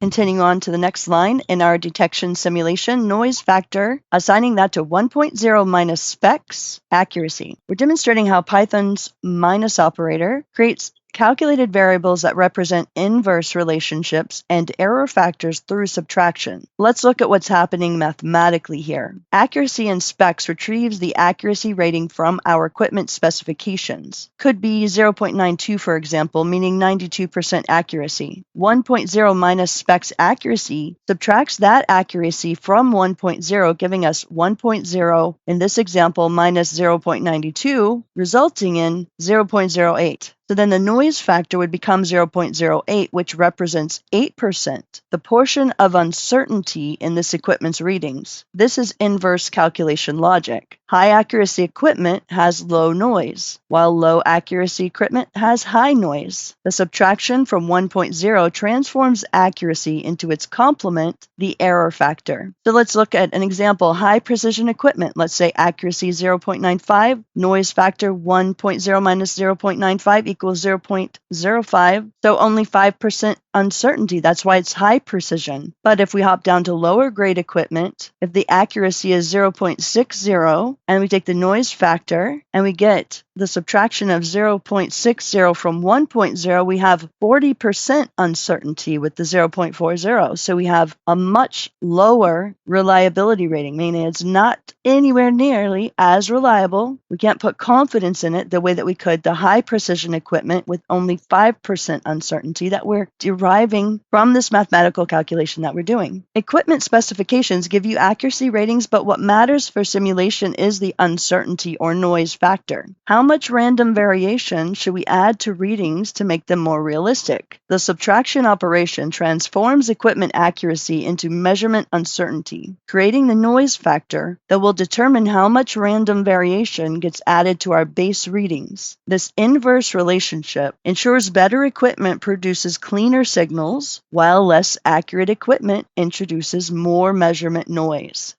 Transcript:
Continuing on to the next line in our detection simulation, noise factor, assigning that to 1.0 minus specs accuracy. We're demonstrating how Python's minus operator creates calculated variables that represent inverse relationships and error factors through subtraction. Let's look at what's happening mathematically here. Accuracy in specs retrieves the accuracy rating from our equipment specifications. Could be 0.92, for example, meaning 92% accuracy. 1.0 minus specs accuracy subtracts that accuracy from 1.0, giving us 1.0, in this example, minus 0.92, resulting in 0.08. So then the noise factor would become 0.08, which represents 8%, the portion of uncertainty in this equipment's readings. This is inverse calculation logic. High accuracy equipment has low noise, while low accuracy equipment has high noise. The subtraction from 1.0 transforms accuracy into its complement, the error factor. So let's look at an example. High precision equipment, let's say accuracy 0.95, noise factor 1.0 minus 0.95 equals 0.05, so only 5% uncertainty. That's why it's high precision. But if we hop down to lower grade equipment, if the accuracy is 0.60 and we take the noise factor and we get the subtraction of 0.60 from 1.0, we have 40% uncertainty with the 0.40. So we have a much lower reliability rating, meaning it's not anywhere nearly as reliable. We can't put confidence in it the way that we could the high precision equipment with only 5% uncertainty that we're deriving from this mathematical calculation that we're doing. Equipment specifications give you accuracy ratings, but what matters for simulation is the uncertainty or noise factor. How much random variation should we add to readings to make them more realistic? The subtraction operation transforms equipment accuracy into measurement uncertainty, creating the noise factor that will determine how much random variation gets added to our base readings. This inverse relationship ensures better equipment produces cleaner signals, while less accurate equipment introduces more measurement noise.